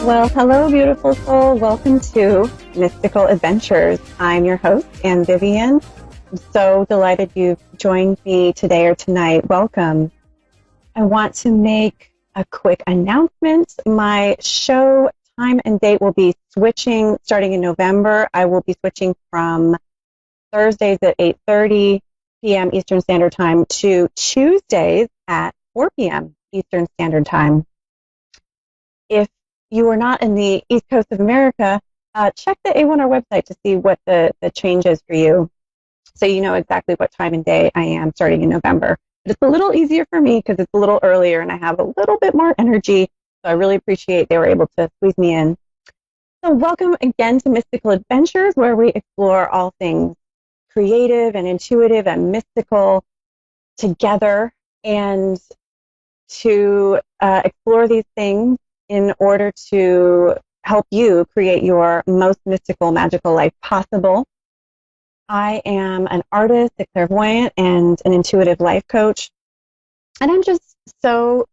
Well, hello, beautiful soul. Welcome to Mystical Adventures. I'm your host, Anne Vivian. I'm so delighted you've joined me today or tonight. Welcome. I want to make a quick announcement. My show time and date will be switching starting in November. I will be switching from Thursdays at 8:30 p.m. Eastern Standard Time to Tuesdays at 4 p.m. Eastern Standard Time. If you are not in the East Coast of America, check the A1R website to see what the change is for you, so you know exactly what time and day I am starting in November. But it's a little easier for me because it's a little earlier and I have a little bit more energy, so I really appreciate they were able to squeeze me in. So welcome again to Mystical Adventures, where we explore all things creative and intuitive and mystical together, and to explore these things in order to help you create your most mystical, magical life possible. I am an artist, a clairvoyant, and an intuitive life coach. And I'm just so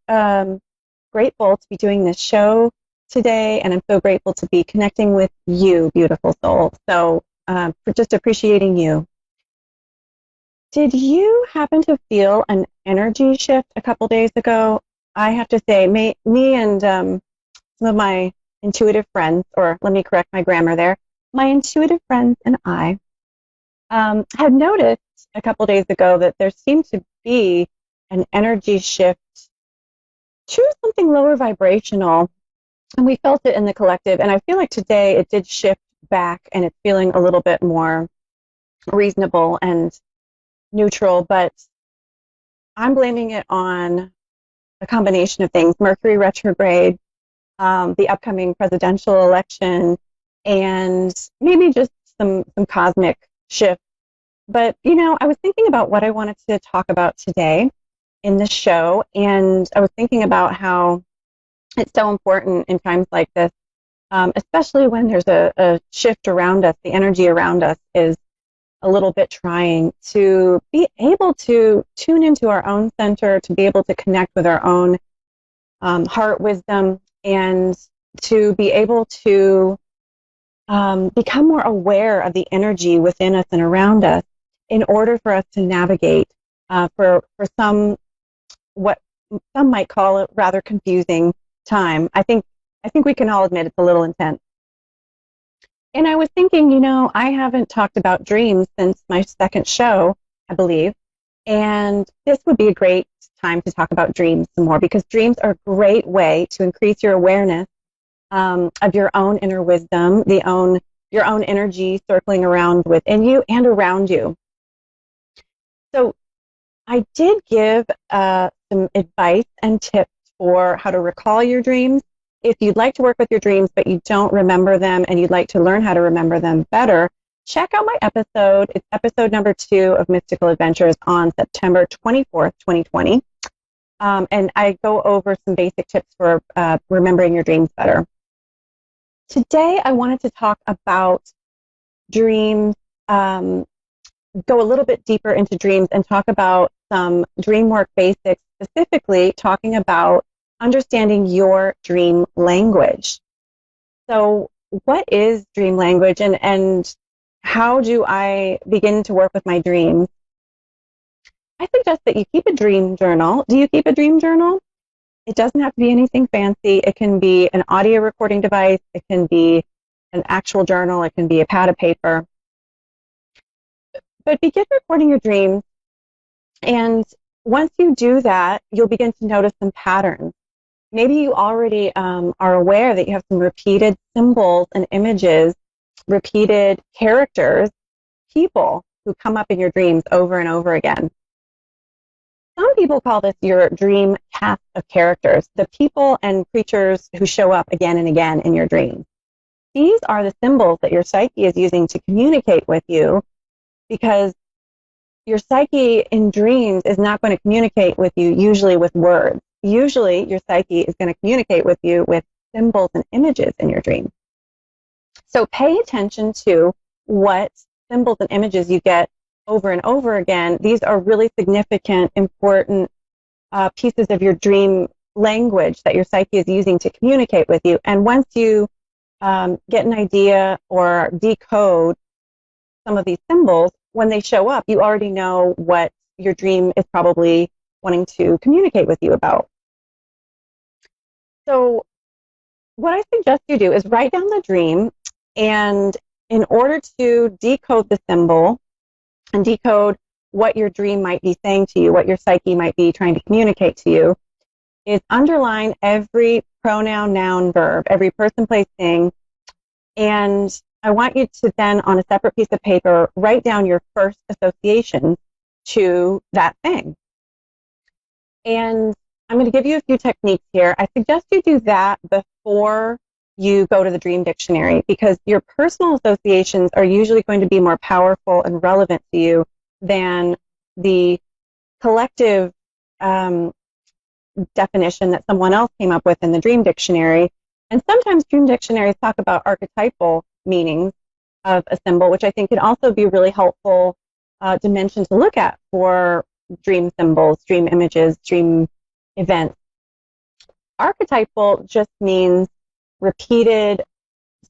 grateful to be doing this show today, and I'm so grateful to be connecting with you, beautiful soul. So for just appreciating you. Did you happen to feel an energy shift a couple days ago? I have to say, me and some of my intuitive friends, or let me correct my grammar there, my intuitive friends and I had noticed a couple days ago that there seemed to be an energy shift to something lower vibrational, and we felt it in the collective, and I feel like today it did shift back, and it's feeling a little bit more reasonable and neutral, but I'm blaming it on a combination of things: Mercury retrograde, the upcoming presidential election, and maybe just some cosmic shifts. But, you know, I was thinking about what I wanted to talk about today in the show, and I was thinking about how it's so important in times like this, especially when there's a shift around us. The energy around us is a little bit trying, to be able to tune into our own center, to be able to connect with our own heart wisdom, and to be able to become more aware of the energy within us and around us, in order for us to navigate for some, what some might call a rather confusing time. I think we can all admit it's a little intense. And I was thinking, you know, I haven't talked about dreams since my second show, I believe, and this would be a great time to talk about dreams some more, because dreams are a great way to increase your awareness of your own inner wisdom, your own energy circling around within you and around you. So I did give some advice and tips for how to recall your dreams. If you'd like to work with your dreams but you don't remember them and you'd like to learn how to remember them better, check out my episode. It's episode number 2 of Mystical Adventures on September 24th, 2020. And I go over some basic tips for remembering your dreams better. Today, I wanted to talk about dreams, go a little bit deeper into dreams, and talk about some dream work basics, specifically talking about understanding your dream language. So what is dream language, and how do I begin to work with my dreams? I suggest that you keep a dream journal. Do you keep a dream journal? It doesn't have to be anything fancy. It can be an audio recording device. It can be an actual journal. It can be a pad of paper. But begin recording your dreams, and once you do that, you'll begin to notice some patterns. Maybe you already are aware that you have some repeated symbols and images, repeated characters, people who come up in your dreams over and over again. Some people call this your dream cast of characters, the people and creatures who show up again and again in your dreams. These are the symbols that your psyche is using to communicate with you, because your psyche in dreams is not going to communicate with you usually with words. Usually your psyche is going to communicate with you with symbols and images in your dream. So pay attention to what symbols and images you get over and over again. These are really significant, important pieces of your dream language that your psyche is using to communicate with you. And once you get an idea or decode some of these symbols, when they show up, you already know what your dream is probably wanting to communicate with you about. So what I suggest you do is write down the dream, and in order to decode the symbol and decode what your dream might be saying to you, what your psyche might be trying to communicate to you, is underline every pronoun, noun, verb, every person, place, thing. And I want you to then, on a separate piece of paper, write down your first association to that thing. And I'm going to give you a few techniques here. I suggest you do that before you go to the dream dictionary, because your personal associations are usually going to be more powerful and relevant to you than the collective definition that someone else came up with in the dream dictionary. And sometimes dream dictionaries talk about archetypal meanings of a symbol, which I think can also be a really helpful dimension to look at for dream symbols, dream images, dream events. Archetypal just means repeated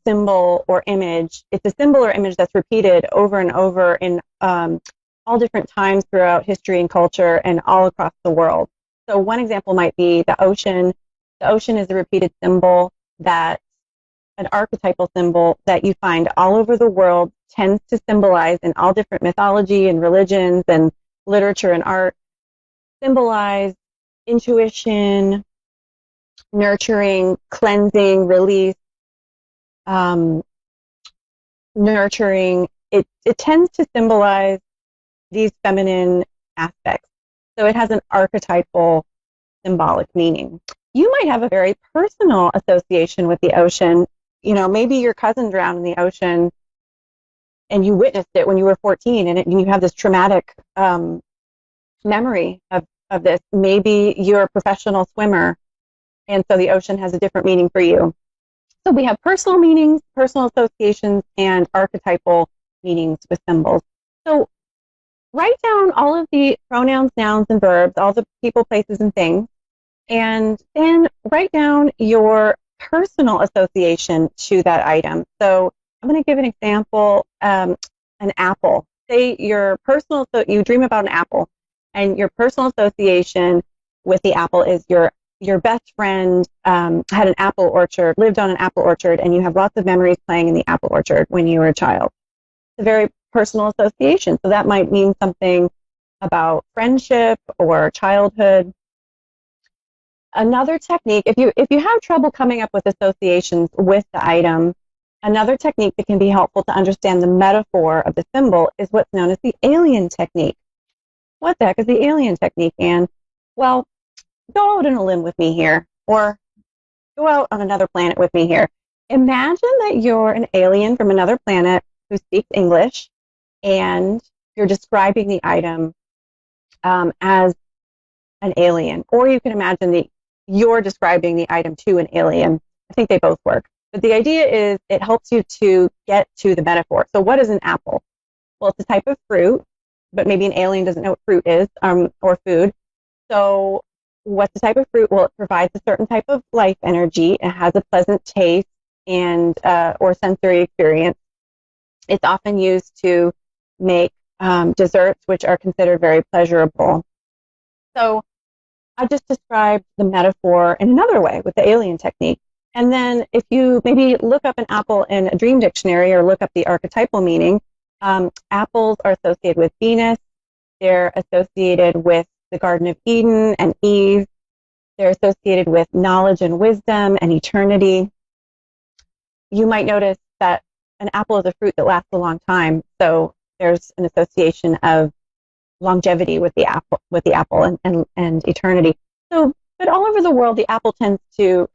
symbol or image. It's a symbol or image that's repeated over and over in all different times throughout history and culture and all across the world. So one example might be the ocean. The ocean is a repeated symbol that an archetypal symbol that you find all over the world, tends to symbolize in all different mythology and religions and literature and art, symbolize intuition, nurturing, cleansing, release, nurturing. It tends to symbolize these feminine aspects. So it has an archetypal symbolic meaning. You might have a very personal association with the ocean. You know, maybe your cousin drowned in the ocean and you witnessed it when you were 14, and you have this traumatic memory of this. Maybe you're a professional swimmer, and so the ocean has a different meaning for you. So we have personal meanings, personal associations, and archetypal meanings with symbols. So write down all of the pronouns, nouns, and verbs, all the people, places, and things, and then write down your personal association to that item. So I'm going to give an example, an apple. Say your personal, so you dream about an apple, and your personal association with the apple is your best friend had an apple orchard, lived on an apple orchard, and you have lots of memories playing in the apple orchard when you were a child. It's a very personal association. So that might mean something about friendship or childhood. Another technique, if you have trouble coming up with associations with the item, another technique that can be helpful to understand the metaphor of the symbol is what's known as the alien technique. What the heck is the alien technique, Anne? Well, go out on a limb with me here, or go out on another planet with me here. Imagine that you're an alien from another planet who speaks English, and you're describing the item as an alien. Or you can imagine that you're describing the item to an alien. I think they both work. But the idea is it helps you to get to the metaphor. So what is an apple? Well, it's a type of fruit, but maybe an alien doesn't know what fruit is, or food. So what's the type of fruit? Well, it provides a certain type of life energy. It has a pleasant taste and or sensory experience. It's often used to make desserts, which are considered very pleasurable. So I just described the metaphor in another way with the alien technique. And then if you maybe look up an apple in a dream dictionary or look up the archetypal meaning, apples are associated with Venus. They're associated with the Garden of Eden and Eve. They're associated with knowledge and wisdom and eternity. You might notice that an apple is a fruit that lasts a long time, so there's an association of longevity with the apple and eternity. So, but all over the world, the apple tends to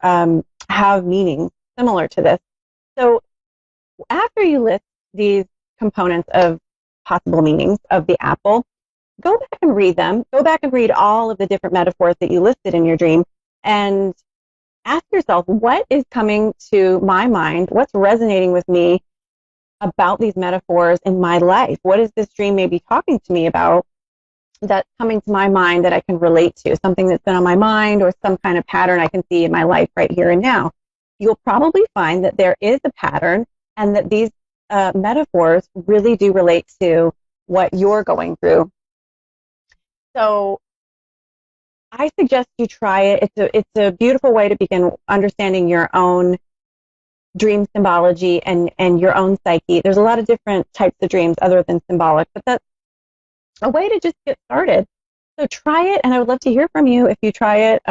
have meanings similar to this. So after you list these components of possible meanings of the apple, go back and read them. Go back and read all of the different metaphors that you listed in your dream, and ask yourself, what is coming to my mind? What's resonating with me about these metaphors in my life? What is this dream maybe talking to me about? that's coming to my mind that I can relate to, something that's been on my mind or some kind of pattern I can see in my life right here and now. You'll probably find that there is a pattern and that these metaphors really do relate to what you're going through. So I suggest you try it. It's a beautiful way to begin understanding your own dream symbology and your own psyche. There's a lot of different types of dreams other than symbolic, but that's a way to just get started. So try it, and I would love to hear from you if you try it.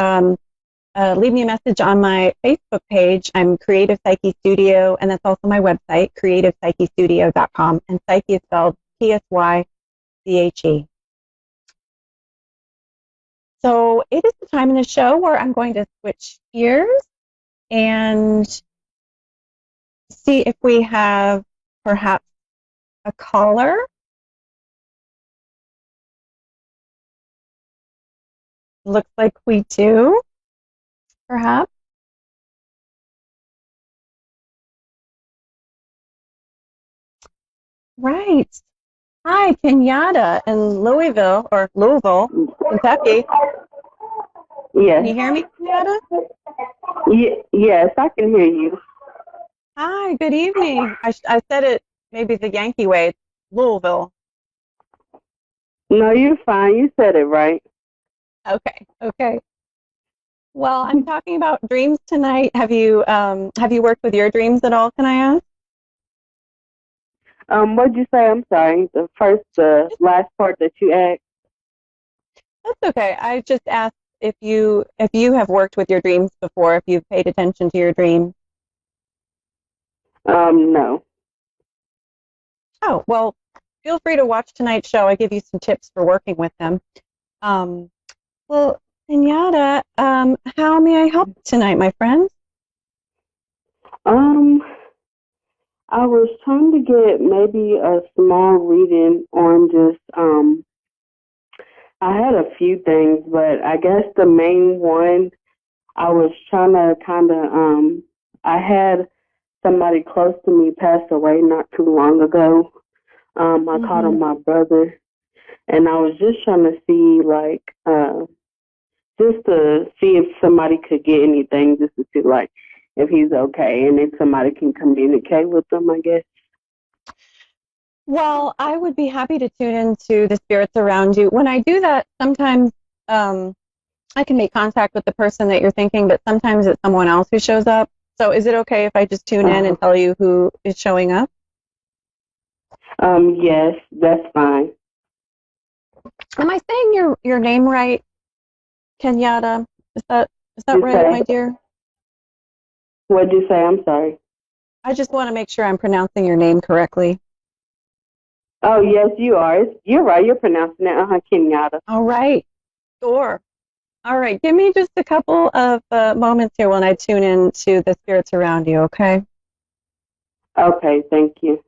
Leave me a message on my Facebook page. I'm Creative Psyche Studio, and that's also my website, creativepsychestudio.com. And Psyche is spelled Psyche. So it is the time in the show where I'm going to switch gears and see if we have perhaps a caller. Looks like we do, perhaps. Right. Hi, Kenyatta in Louisville, Kentucky. Yes. Can you hear me, Kenyatta? Yes, I can hear you. Hi, good evening. I said it maybe the Yankee way. It's Louisville. No, you're fine. You said it right. Okay. Well, I'm talking about dreams tonight. Have you worked with your dreams at all, can I ask? What'd you say? I'm sorry. The last part that you asked. That's okay. I just asked if you have worked with your dreams before, if you've paid attention to your dreams. No. Oh, well, feel free to watch tonight's show. I give you some tips for working with them. Well, Kenyatta, how may I help tonight, my friend? I was trying to get maybe a small reading on just I had a few things, but I guess the main one I was trying to kind of I had somebody close to me pass away not too long ago. I called him my brother, and I was just trying to see, like, just to see if somebody could get anything, just to see, like, if he's okay, and if somebody can communicate with him, I guess. Well, I would be happy to tune into the spirits around you. When I do that, sometimes I can make contact with the person that you're thinking, but sometimes it's someone else who shows up. So is it okay if I just tune in and tell you who is showing up? Yes, that's fine. Am I saying your name right, Kenyatta? Is that right, my dear? What'd you say? I'm sorry. I just want to make sure I'm pronouncing your name correctly. Oh, yes, you are. You're right. You're pronouncing it, Kenyatta. All right. Sure. All right. Give me just a couple of moments here when I tune in to the spirits around you, okay? Okay, thank you.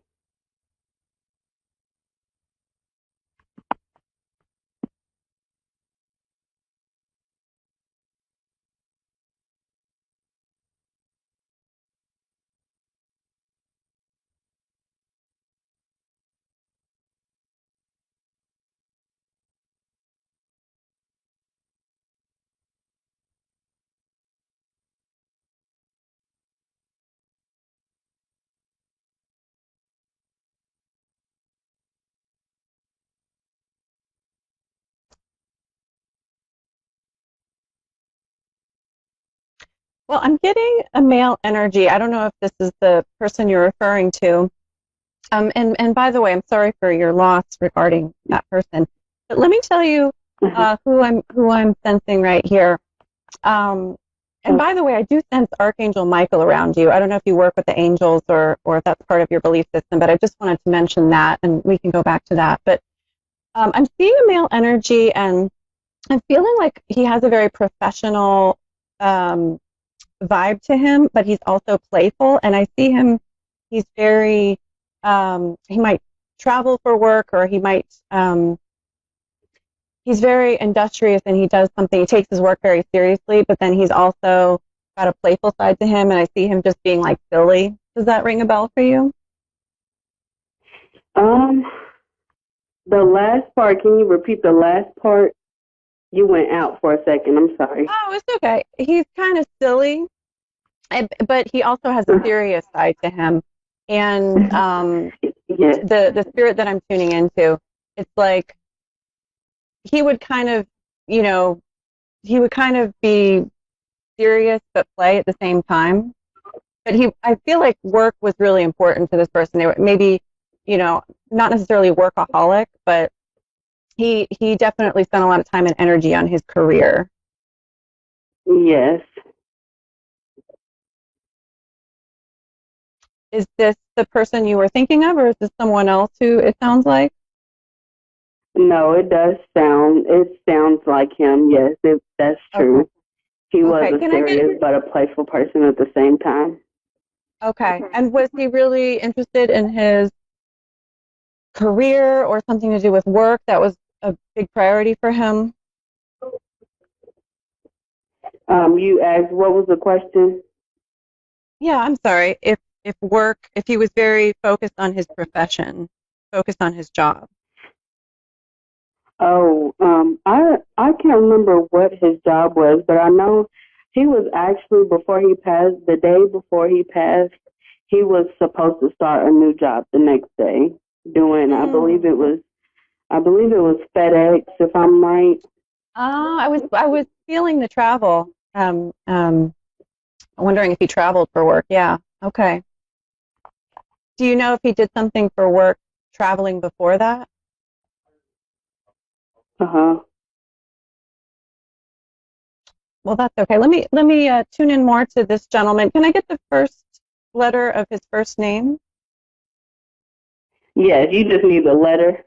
Well, I'm getting a male energy. I don't know if this is the person you're referring to. And by the way, I'm sorry for your loss regarding that person. But let me tell you who I'm sensing right here. And by the way, I do sense Archangel Michael around you. I don't know if you work with the angels or if that's part of your belief system, but I just wanted to mention that, and we can go back to that. But I'm seeing a male energy, and I'm feeling like he has a very professional vibe to him, but he's also playful. And I see him, he's very, he might travel for work, or he might, he's very industrious, and he does something, he takes his work very seriously, but then he's also got a playful side to him, and I see him just being like silly. Does that ring a bell for you? The last part, can you repeat the last part? You went out for a second. I'm sorry. Oh, it's okay. He's kind of silly, but he also has a serious side to him. And Yes. the spirit that I'm tuning into, it's like he would kind of, you know, he would kind of be serious but play at the same time. But I feel like work was really important to this person. They were maybe, not necessarily workaholic, but he definitely spent a lot of time and energy on his career. Yes. Is this the person you were thinking of, or is this someone else who it sounds like? No, it does sound. It sounds like him. Yes, that's Okay. true. He was Okay. a Can I get? serious but a playful person at the same time. Okay. And was he really interested in his career or something to do with work? That was a big priority for him. You asked what was the question? Yeah, I'm sorry. If he was very focused on his profession, focused on his job. Oh, I can't remember what his job was, but I know he was actually before he passed. The day before he passed, he was supposed to start a new job the next day, doing. I believe it was FedEx, if I'm right. I was feeling the travel. Wondering if he traveled for work. Yeah. Okay. Do you know if he did something for work traveling before that? Uh huh. Well, that's okay. Let me tune in more to this gentleman. Can I get the first letter of his first name? Yes, you just need the letter.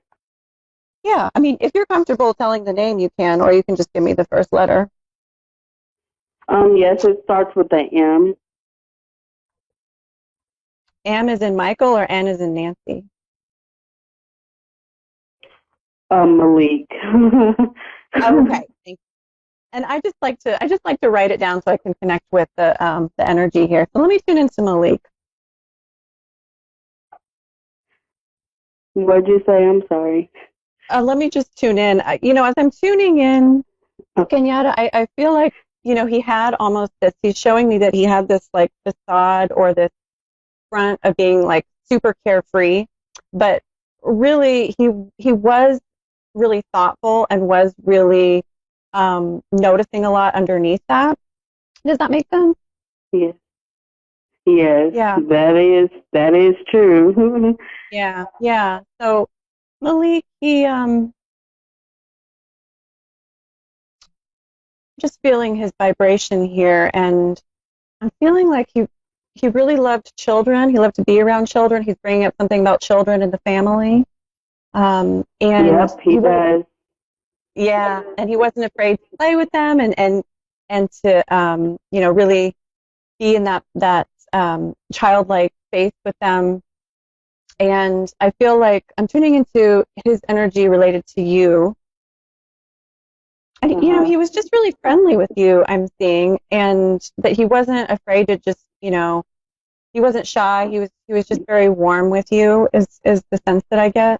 Yeah. I mean, if you're comfortable telling the name, you can, or you can just give me the first letter. Yes, it starts with the M. M is in Michael or N is in Nancy? Malik. Oh, okay. Thank you. And I just like to write it down so I can connect with the energy here. So let me tune into Malik. What'd you say? I'm sorry. Let me just tune in. As I'm tuning in, Okay. Kenyatta, I feel like, he had almost this, he's showing me that he had this like facade or this front of being like super carefree, but really he was really thoughtful and was really noticing a lot underneath that. Does that make sense? Yes. Yes, Yeah, that is true. yeah, yeah. So Malik, he just feeling his vibration here, and I'm feeling like he really loved children. He loved to be around children. He's bringing up something about children in the family. And Yep, he does. yeah, and he wasn't afraid to play with them and to really be in that childlike space with them. And I feel like I'm tuning into his energy related to you. And Uh-huh. he was just really friendly with you, I'm seeing, and that he wasn't afraid to just, he wasn't shy. He was just very warm with you is the sense that I get.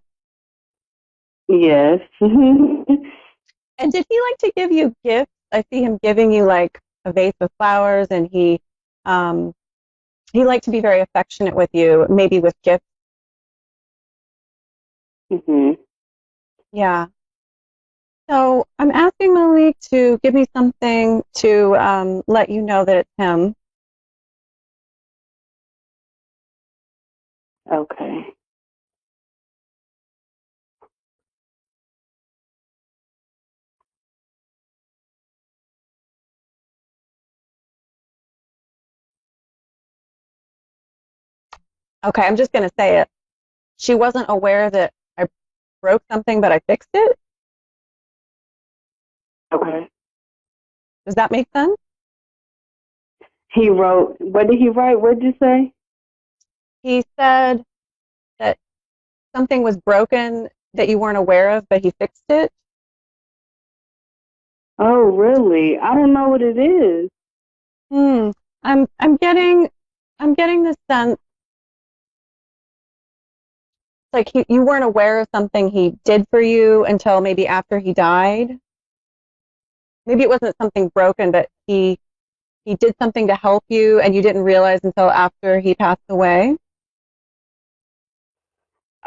Yes. And did he like to give you gifts? I see him giving you like a vase of flowers, and he liked to be very affectionate with you, maybe with gifts. Mhm. Yeah. So I'm asking Malik to give me something to let you know that it's him. Okay. Okay, I'm just going to say it. She wasn't aware that I broke something, but I fixed it. Okay. Does that make sense? He wrote. What did he write? What did you say? He said that something was broken that you weren't aware of, but he fixed it. Oh, really? I don't know what it is. Hmm. I'm getting the sense like you weren't aware of something he did for you until maybe after he died. Maybe it wasn't something broken, but he did something to help you and you didn't realize until after he passed away.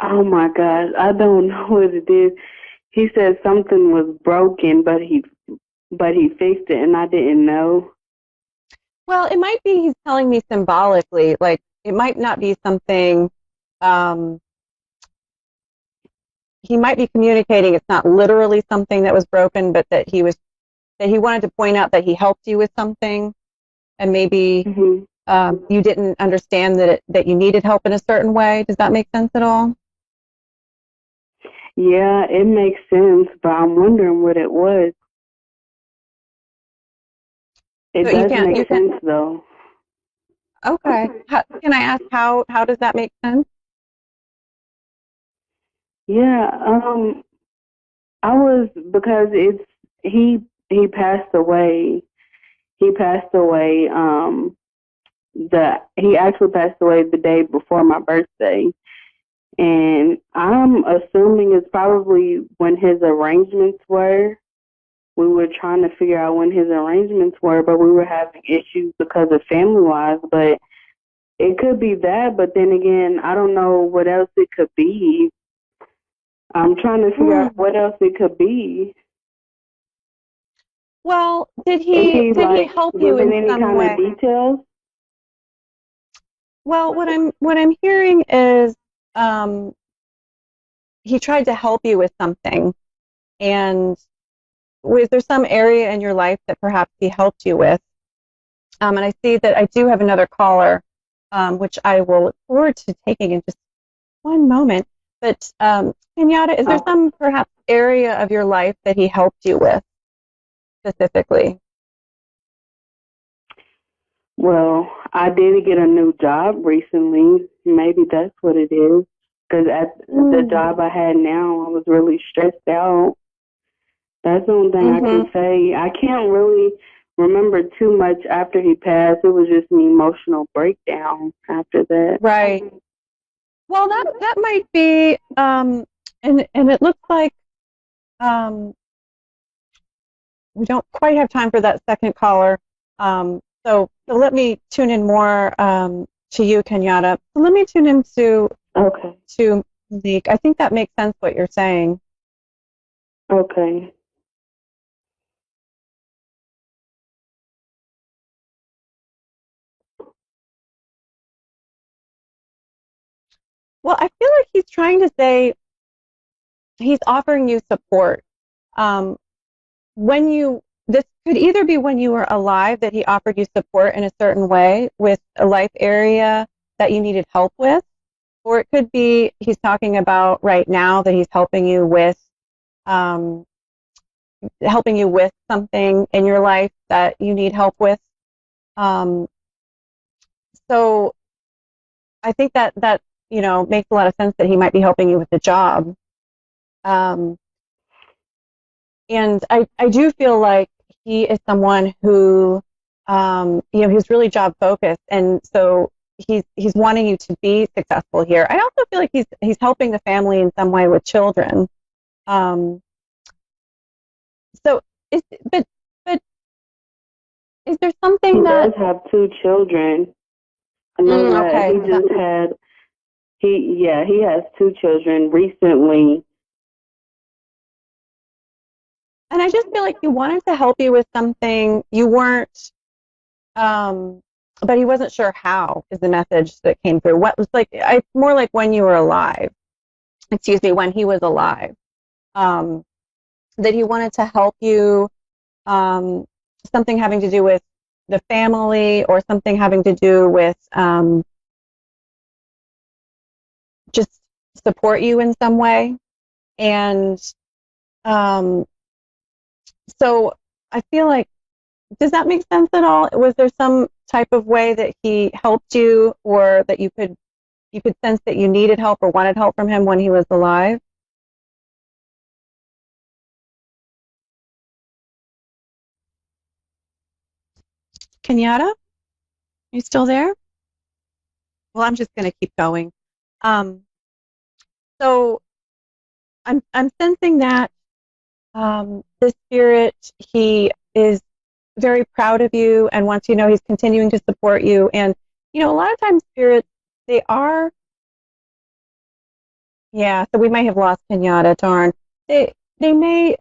Oh my gosh, I don't know what it is. He said something was broken, but he fixed it, and I didn't know. Well, it might be he's telling me symbolically, like it might not be something, um, he might be communicating it's not literally something that was broken, but that he wanted to point out that he helped you with something, and maybe Hmm. you didn't understand that you needed help in a certain way. Does that make sense at all? Yeah, it makes sense, but I'm wondering what it was. It So you does can't, make you can, sense though. okay. Can I ask how does that make sense? Yeah, I was because it's he passed away. He passed away. He actually passed away the day before my birthday, and I'm assuming it's probably when his arrangements were. We were trying to figure out when his arrangements were, but we were having issues because of family wise. But it could be that, but then again, I don't know what else it could be. I'm trying to figure out Mm. what else it could be. Well, Is he did he like help you giving in any some kind of way? details? Well, what I'm hearing is um, he tried to help you with something, and was there some area in your life that perhaps he helped you with? And I see that I do have another caller, which I will look forward to taking in just one moment. But Kenyatta, is there Okay. some perhaps area of your life that he helped you with specifically? Well, I did get a new job recently. Maybe that's what it is. Because at the Mm. job I had now, I was really stressed out. That's the only thing I can Mm-hmm. say. I can't really remember too much after he passed. It was just an emotional breakdown after that. Right. Well, that might be, and it looks like um, we don't quite have time for that second caller. So let me tune in more to you, Kenyatta. So let me tune in Okay. to Malik. I think that makes sense what you're saying. Okay. Well, I feel like he's trying to say he's offering you support. Um, when you this could either be when you were alive that he offered you support in a certain way with a life area that you needed help with, or it could be he's talking about right now that he's um, helping you with something in your life that you need help with. Um, so I think that makes a lot of sense that he might be helping you with the job. Um, and I do feel like he is someone who he's really job focused, and so he's wanting you to be successful here. I also feel like he's helping the family in some way with children. Um, so is but is there He something that does have two children. I know that okay, he just had he has two children recently. and I just feel like he wanted to help you with something you weren't um but he wasn't sure how is the message that came through. What was like I more like when you were alive, excuse me, when he was alive, um, that he wanted to help you, um, something having to do with the family or something having to do with just support you in some way. And um, so I feel like, does that make sense at all? Was there some type of way that he helped you or that you could sense that you needed help or wanted help from him when he was alive? Kenyatta, you still there? Well, I'm just going to keep going. Um, So I'm sensing that the spirit, he is very proud of you and wants you to know he's continuing to support you. And a lot of times spirits, they are, yeah. So we may have lost Kenyatta. Darn. They may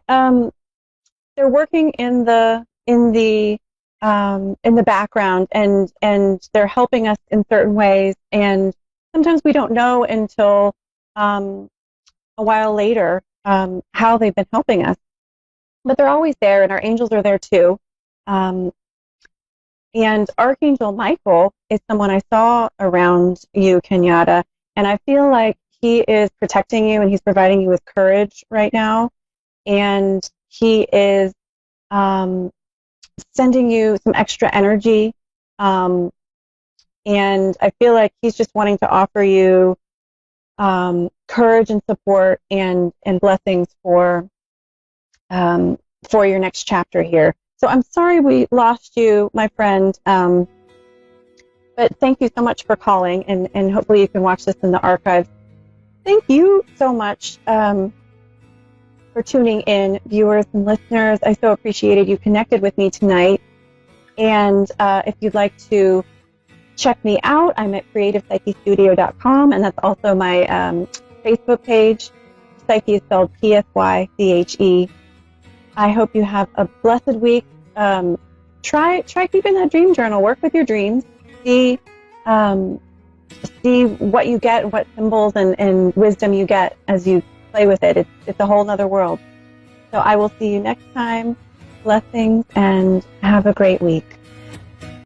they're working in the background, and they're helping us in certain ways, and sometimes we don't know until a while later how they've been helping us, but they're always there, and our angels are there too. um, and Archangel Michael is someone I saw around you, Kenyatta, and I feel like he is protecting you and he's providing you with courage right now, and he is um, sending you some extra energy. Um, and I feel like he's just wanting to offer you courage and support and blessings for your next chapter here. So I'm sorry we lost you, my friend, but thank you so much for calling, and hopefully you can watch this in the archives. Thank you so much for tuning in, viewers and listeners. I so appreciated you connected with me tonight. And if you'd like to check me out, I'm at creativepsychestudio.com, and that's also my Facebook page. Psyche is spelled Psyche. I hope you have a blessed week. Try keeping that dream journal. Work with your dreams. See what you get and what symbols and wisdom you get as you play with it. It's a whole nother world. So I will see you next time. Blessings and have a great week.